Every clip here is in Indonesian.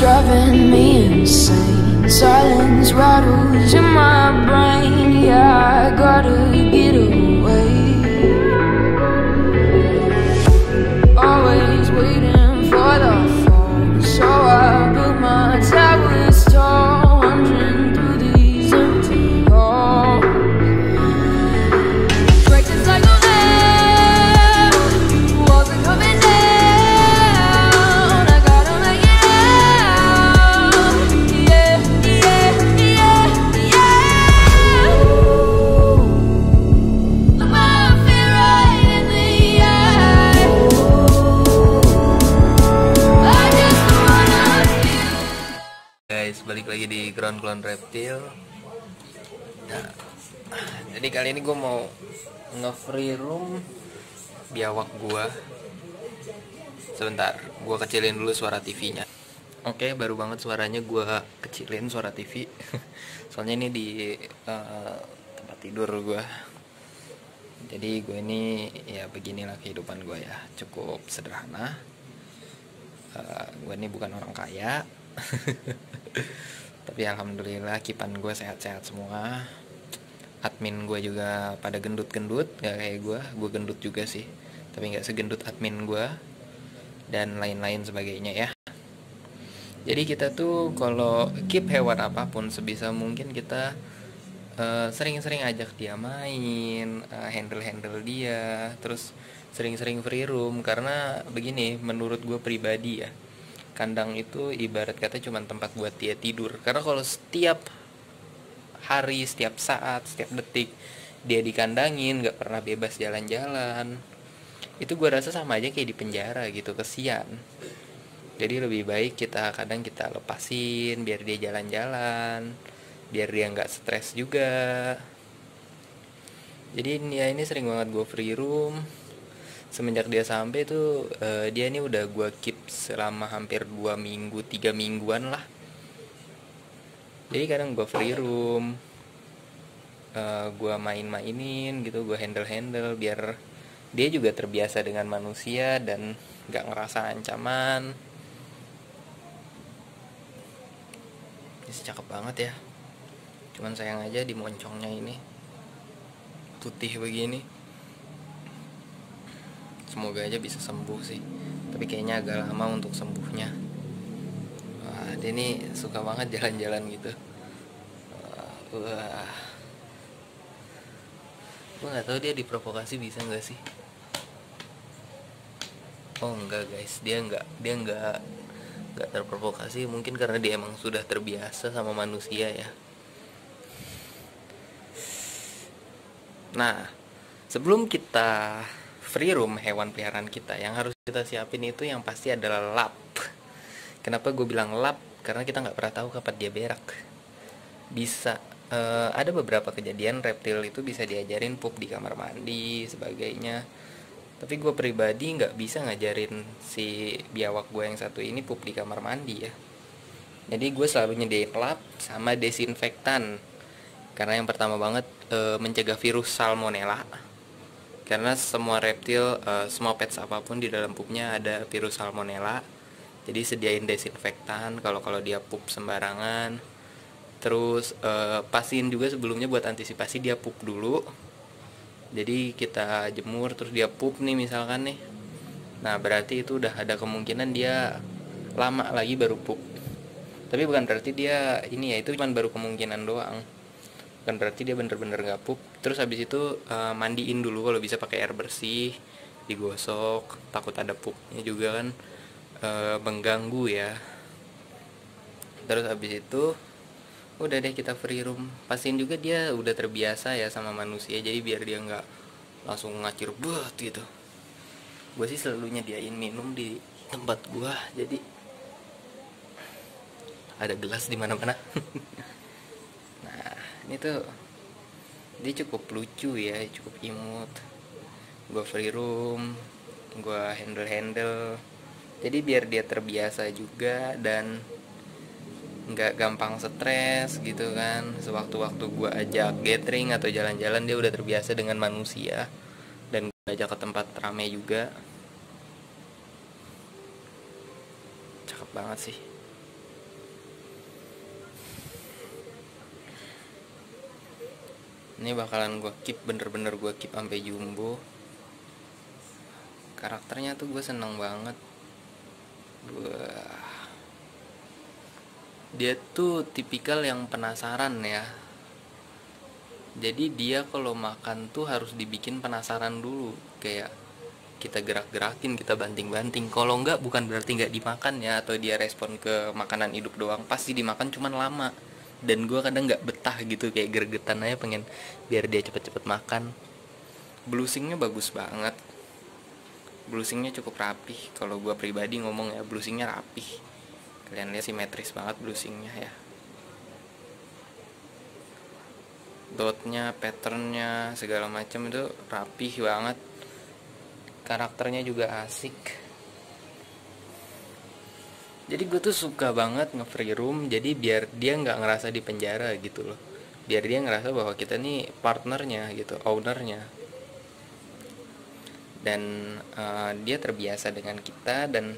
driving me insane. Silence rattles in my brain. Yeah, I gotta get away. Always waiting for the phone, so I built my towers tall, wandering through these empty halls. Break the cycle now, walls are coming down. I gotta make it out. Yeah, yeah, yeah, yeah. Look my fear right in the eye. I just wanna feel. Guys, balik lagi di Ground Clone Reptil. Nah, jadi kali ini gue mau nge-free room biawak gue. Sebentar, gue kecilin dulu suara TV-nya. Oke, baru banget suaranya gue kecilin suara TV. Soalnya ini di tempat tidur gue. Jadi gue ini ya beginilah kehidupan gue ya, cukup sederhana. Gue ini bukan orang kaya. Tapi alhamdulillah kipan gue sehat-sehat semua. Admin gue juga pada gendut-gendut, gak kayak gue gendut juga sih, tapi gak segendut admin gue, dan lain-lain sebagainya ya. Jadi kita tuh kalau keep hewan apapun sebisa mungkin kita sering-sering ajak dia main, handle dia, terus sering-sering free room. Karena begini, menurut gue pribadi ya, kandang itu ibarat kata cuma tempat buat dia tidur. Karena kalau setiap hari, setiap saat, setiap detik dia dikandangin, gak pernah bebas jalan-jalan, itu gue rasa sama aja kayak di penjara gitu, kesian. Jadi lebih baik kita kadang kita lepasin biar dia jalan-jalan, biar dia gak stres juga. Jadi ini sering banget gue free room. Semenjak dia sampai tuh dia ini udah gue keep selama hampir 2 minggu, 3 mingguan lah. Jadi kadang gue free room, gue mainin gitu, gue handle biar dia juga terbiasa dengan manusia dan gak ngerasa ancaman. Ini cakep banget ya, cuman sayang aja di moncongnya ini putih begini. Semoga aja bisa sembuh sih, tapi kayaknya agak lama untuk sembuhnya. Wah, dia ini suka banget jalan-jalan gitu. Wah, gue nggak tahu dia diprovokasi bisa nggak sih? Oh enggak guys, dia nggak terprovokasi, mungkin karena dia emang sudah terbiasa sama manusia ya. Nah, sebelum kita free room hewan peliharaan kita, yang harus kita siapin itu yang pasti adalah lap. Kenapa gue bilang lap? Karena kita nggak pernah tahu kapan dia berak. Bisa ada beberapa kejadian reptil itu bisa diajarin pup di kamar mandi sebagainya. Tapi gue pribadi nggak bisa ngajarin si biawak gue yang satu ini pup di kamar mandi ya. Jadi gue selalu nyediain lap sama desinfektan. Karena yang pertama banget mencegah virus salmonella. Karena semua reptil, semua pets apapun di dalam pupnya ada virus salmonella. Jadi sediain desinfektan kalau dia pup sembarangan. Terus pastiin juga sebelumnya buat antisipasi dia pup dulu. Jadi kita jemur terus dia pup nih misalkan nih. Nah berarti itu udah ada kemungkinan dia lama lagi baru pup. Tapi bukan berarti dia ini ya, itu cuma baru kemungkinan doang. Bukan berarti dia bener-bener gak pup. Terus habis itu mandiin dulu kalau bisa pakai air bersih, digosok, takut ada pupnya juga kan mengganggu ya. Terus habis itu udah deh kita free room. Pastiin juga dia udah terbiasa ya sama manusia, jadi biar dia nggak langsung ngacir buat gitu. Gue sih selalu nyediain minum di tempat gue, jadi ada gelas di mana-mana. Nah ini tuh dia cukup lucu ya, cukup imut. Gue free room, gue handle, jadi biar dia terbiasa juga dan nggak gampang stres gitu kan. Sewaktu-waktu gue ajak gathering atau jalan-jalan, dia udah terbiasa dengan manusia. Dan gue ajak ke tempat ramai juga. Cakep banget sih. Ini bakalan gue keep, bener-bener gue keep sampai jumbo. Karakternya tuh gue seneng banget. Dia tuh tipikal yang penasaran ya. Jadi dia kalau makan tuh harus dibikin penasaran dulu. Kayak kita gerak-gerakin, kita banting-banting. Kalau enggak bukan berarti enggak dimakan ya, atau dia respon ke makanan hidup doang. Pasti dimakan, cuman lama. Dan gue kadang enggak betah gitu, kayak gregetan aja pengen biar dia cepet-cepet makan. Bluesingnya bagus banget. Bluesingnya cukup rapih. Kalau gue pribadi ngomong ya, bluesingnya rapih. Kalian lihat simetris banget bluesingnya ya. Dotnya, patternnya, segala macam itu rapih banget. Karakternya juga asik. Jadi gue tuh suka banget nge-free room. Jadi biar dia gak ngerasa di penjara gitu loh. Biar dia ngerasa bahwa kita nih partnernya gitu, ownernya. Dan dia terbiasa dengan kita, dan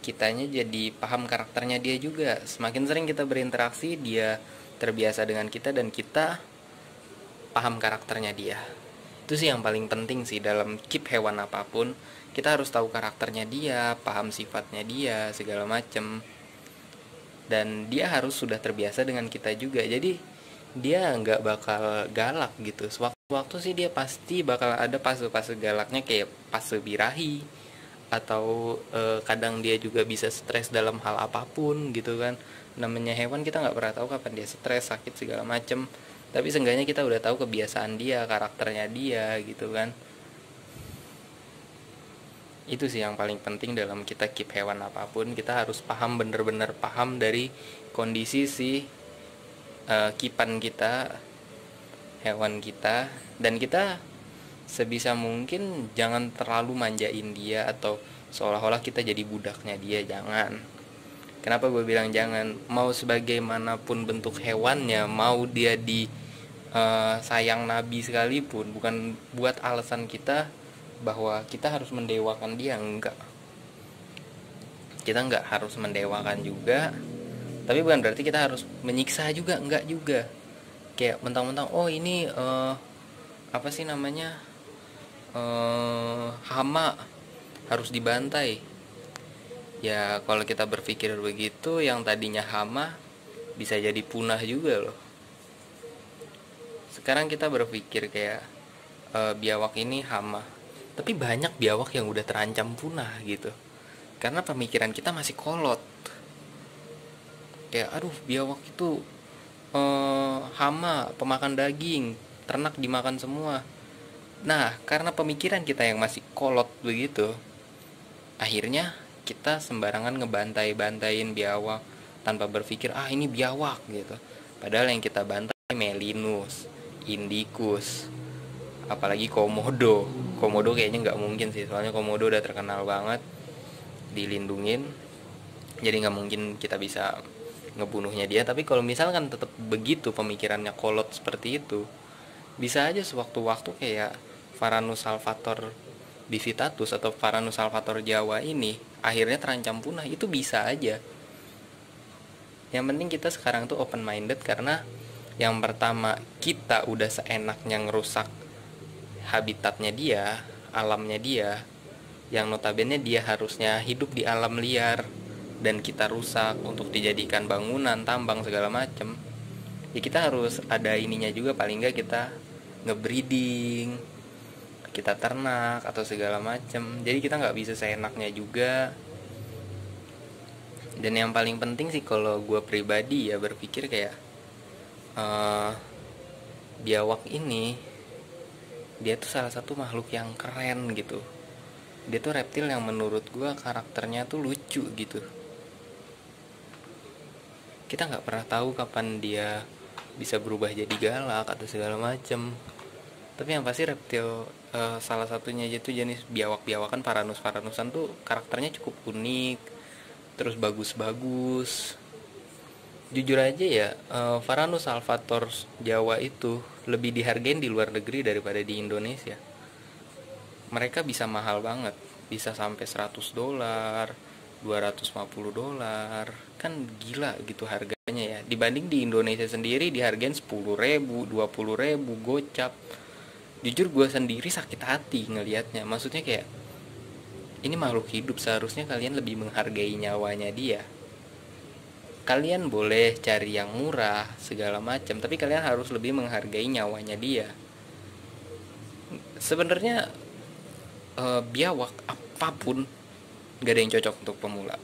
kitanya jadi paham karakternya dia juga. Semakin sering kita berinteraksi, dia terbiasa dengan kita dan kita paham karakternya dia. Itu sih yang paling penting sih dalam keep hewan apapun. Kita harus tahu karakternya dia, paham sifatnya dia, segala macem. Dan dia harus sudah terbiasa dengan kita juga. Jadi dia nggak bakal galak gitu. Sewaktu-waktu sih dia pasti bakal ada fase-fase galaknya, kayak fase birahi. Atau kadang dia juga bisa stres dalam hal apapun gitu kan. Namanya hewan, kita nggak pernah tahu kapan dia stres, sakit, segala macem. Tapi seenggaknya kita udah tahu kebiasaan dia, karakternya dia gitu kan. Itu sih yang paling penting dalam kita keep hewan apapun. Kita harus paham, bener-bener paham dari kondisi si keepan kita, hewan kita. Dan kita sebisa mungkin jangan terlalu manjain dia atau seolah-olah kita jadi budaknya dia, jangan. Kenapa gue bilang jangan? Mau sebagaimanapun bentuk hewannya, mau dia di sayang nabi sekalipun, bukan buat alasan kita bahwa kita harus mendewakan dia, enggak. Kita enggak harus mendewakan juga, tapi bukan berarti kita harus menyiksa juga, enggak juga. Kayak mentang-mentang oh ini apa sih namanya, hama harus dibantai. Ya kalau kita berpikir begitu, yang tadinya hama bisa jadi punah juga loh. Sekarang kita berpikir kayak biawak ini hama, tapi banyak biawak yang udah terancam punah gitu. Karena pemikiran kita masih kolot. Kayak aduh biawak itu hama, pemakan daging, ternak dimakan semua. Nah, karena pemikiran kita yang masih kolot begitu, akhirnya kita sembarangan ngebantai-bantain biawak tanpa berpikir ini biawak gitu. Padahal yang kita bantai Melinus, Indicus, apalagi Komodo. Komodo kayaknya nggak mungkin sih, soalnya Komodo udah terkenal banget, dilindungin, jadi nggak mungkin kita bisa ngebunuhnya dia. Tapi kalau misalkan tetap begitu pemikirannya kolot seperti itu, bisa aja sewaktu-waktu kayak Varanus salvator bivitatus atau Varanus salvator Jawa ini akhirnya terancam punah. Itu bisa aja. Yang penting kita sekarang tuh open minded, karena yang pertama kita udah seenaknya ngerusak habitatnya dia, alamnya dia, yang notabene dia harusnya hidup di alam liar, dan kita rusak untuk dijadikan bangunan, tambang, segala macem. Ya kita harus ada ininya juga, paling nggak kita ngebreeding, kita ternak atau segala macem. Jadi kita nggak bisa seenaknya juga. Dan yang paling penting sih kalau gue pribadi ya berpikir kayak biawak ini, dia tuh salah satu makhluk yang keren gitu. Dia tuh reptil yang menurut gue karakternya tuh lucu gitu. Kita nggak pernah tahu kapan dia bisa berubah jadi galak atau segala macem. Tapi yang pasti reptil salah satunya yaitu jenis biawak-biawakan Varanus-Varanusan tuh karakternya cukup unik, terus bagus-bagus. Jujur aja ya, Varanus salvator Jawa itu lebih dihargain di luar negeri daripada di Indonesia. Mereka bisa mahal banget, bisa sampai $100, $250. Kan gila gitu harganya ya. Dibanding di Indonesia sendiri dihargain 10.000, 20.000 gocap. Jujur gue sendiri sakit hati ngelihatnya. Maksudnya kayak ini makhluk hidup, seharusnya kalian lebih menghargai nyawanya dia. Kalian boleh cari yang murah segala macam, tapi kalian harus lebih menghargai nyawanya dia. Sebenarnya biawak apapun gak ada yang cocok untuk pemula.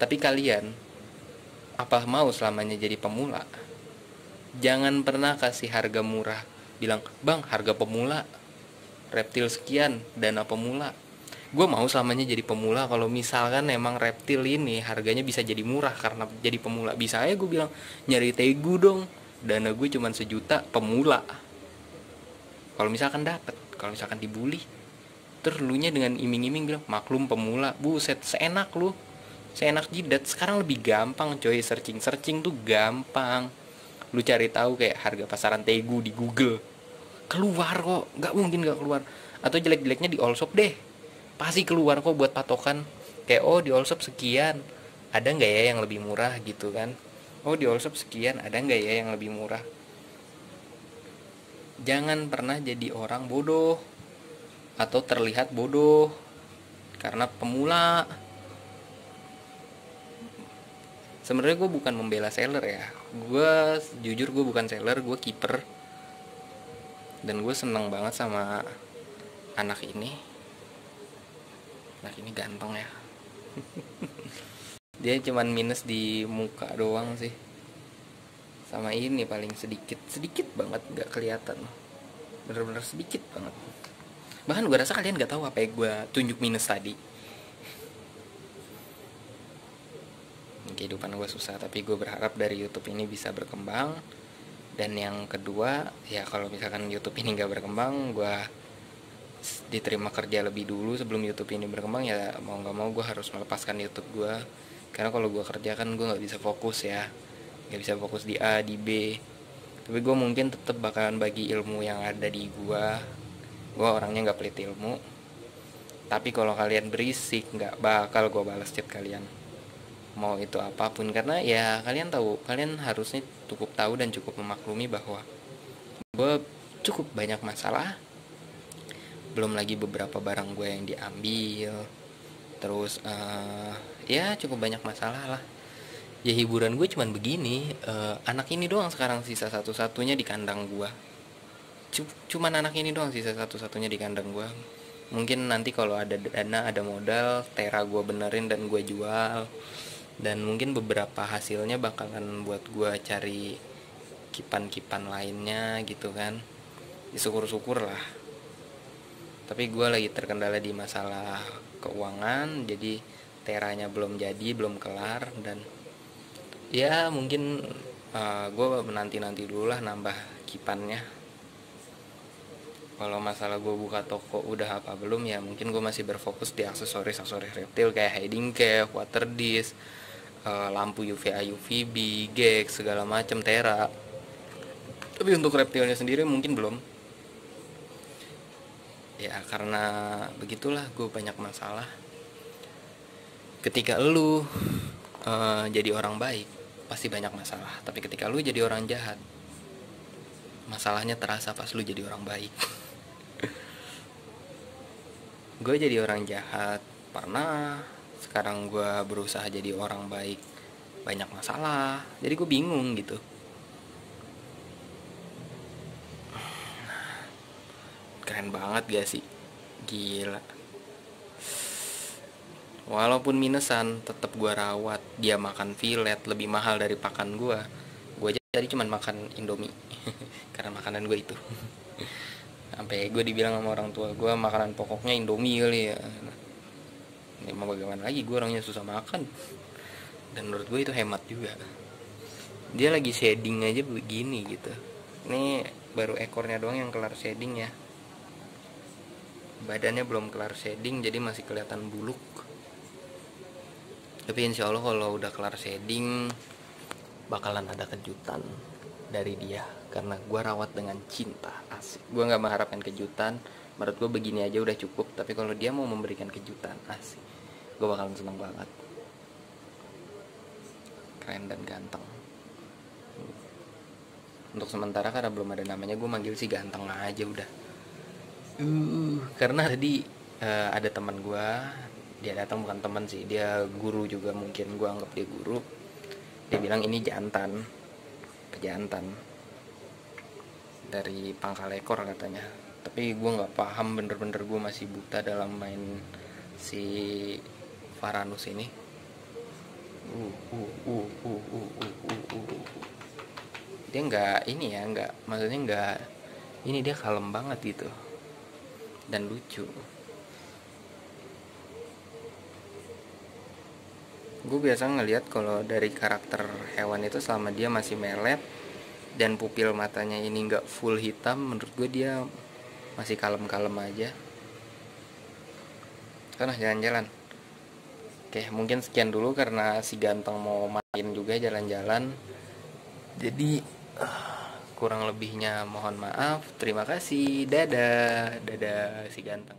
Tapi kalian apa mau selamanya jadi pemula? Jangan pernah kasih harga murah, bilang bang harga pemula reptil sekian, dana pemula. Gue mau selamanya jadi pemula kalau misalkan emang reptil ini harganya bisa jadi murah karena jadi pemula. Bisa aja gue bilang nyari tegu dong, dana gue cuma 1 juta pemula. Kalau misalkan dapet, kalau misalkan dibully, terus lu nya dengan iming-iming bilang maklum pemula, buset, seenak lu, seenak jidat. Sekarang lebih gampang coy, searching tuh gampang. Lu cari tahu kayak harga pasaran tegu di Google, keluar kok, nggak mungkin nggak keluar. Atau jelek-jeleknya di Allshop deh, pasti keluar kok buat patokan. Kayak oh di Allshop sekian, ada nggak ya yang lebih murah gitu kan? Oh di Allshop sekian, ada nggak ya yang lebih murah? Jangan pernah jadi orang bodoh atau terlihat bodoh karena pemula. Sebenarnya gue bukan membela seller ya, gue jujur gue bukan seller, gue kiper. Dan gue seneng banget sama anak ini ganteng ya. Dia cuman minus di muka doang sih, sama ini paling sedikit banget, nggak kelihatan, bener-bener sedikit banget. Bahkan gue rasa kalian nggak tahu apa yang gue tunjuk minus tadi. Kehidupan gue susah, tapi gue berharap dari YouTube ini bisa berkembang. Dan yang kedua ya, kalau misalkan YouTube ini nggak berkembang, gue diterima kerja lebih dulu sebelum YouTube ini berkembang. Ya mau nggak mau gue harus melepaskan YouTube gue, karena kalau gue kerja kan gue nggak bisa fokus ya, nggak bisa fokus di A di B. Tapi gue mungkin tetap bakalan bagi ilmu yang ada di gue orangnya nggak pelit ilmu. Tapi kalau kalian berisik nggak bakal gue balas chat kalian, mau itu apapun. Karena ya kalian tahu, kalian harusnya cukup tahu dan cukup memaklumi bahwa gue cukup banyak masalah. Belum lagi beberapa barang gue yang diambil. Terus ya cukup banyak masalah lah. Ya hiburan gue cuman begini. Anak ini doang sekarang sisa satu-satunya di kandang gue. Cuman anak ini doang sisa satu-satunya di kandang gue. Mungkin nanti kalau ada dana, ada modal, Tera gue benerin dan gue jual. Dan mungkin beberapa hasilnya bakalan buat gue cari kipan-kipan lainnya gitu kan. Ya syukur-syukur lah. Tapi gue lagi terkendala di masalah keuangan, jadi Teranya belum jadi, belum kelar. Dan ya mungkin gue menanti dulu lah nambah kipannya. Kalau masalah gue buka toko udah apa belum, ya mungkin gue masih berfokus di aksesoris reptil kayak hiding cap, water disk, lampu UVA, UVB, gag, segala macam Tera. Tapi untuk reptilnya sendiri mungkin belum. Ya karena begitulah, gue banyak masalah. Ketika lu jadi orang baik pasti banyak masalah, tapi ketika lu jadi orang jahat, masalahnya terasa pas lu jadi orang baik. Gue jadi orang jahat pernah, sekarang gue berusaha jadi orang baik, banyak masalah. Jadi gue bingung gitu. Keren banget gak sih? Gila. Walaupun minusan, tetap gue rawat. Dia makan fillet lebih mahal dari pakan gue. Gue aja tadi cuman makan Indomie karena makanan gue itu. Sampai gue dibilang sama orang tua gue makanan pokoknya Indomie kali ya. Ini mau bagaimana lagi, gue orangnya susah makan. Dan menurut gue itu hemat juga. Dia lagi shading aja begini gitu. Ini baru ekornya doang yang kelar shading ya. Badannya belum kelar shading, jadi masih kelihatan buluk. Tapi insya Allah kalau udah kelar shading bakalan ada kejutan dari dia, karena gue rawat dengan cinta. Asik. Gue gak mengharapkan kejutan. Menurut gue begini aja udah cukup. Tapi kalau dia mau memberikan kejutan, asik, gue bakalan seneng banget. keren dan ganteng. Untuk sementara karena belum ada namanya, gue manggil si ganteng aja udah. Karena tadi ada teman gue, dia datang, bukan teman sih, dia guru juga, mungkin gue anggap dia guru. Dia bilang ini jantan, pejantan dari pangkal ekor katanya. Tapi gue nggak paham, bener-bener gue masih buta dalam main si Varanus ini. Dia nggak ini ya, nggak, maksudnya nggak ini, dia kalem banget gitu dan lucu. Gue biasa ngelihat kalau dari karakter hewan itu, selama dia masih melet dan pupil matanya ini nggak full hitam, menurut gue dia masih kalem-kalem aja. Karena jalan-jalan. Oke, mungkin sekian dulu karena si ganteng mau main juga jalan-jalan. Jadi kurang lebihnya mohon maaf. Terima kasih. Dadah, dadah si ganteng.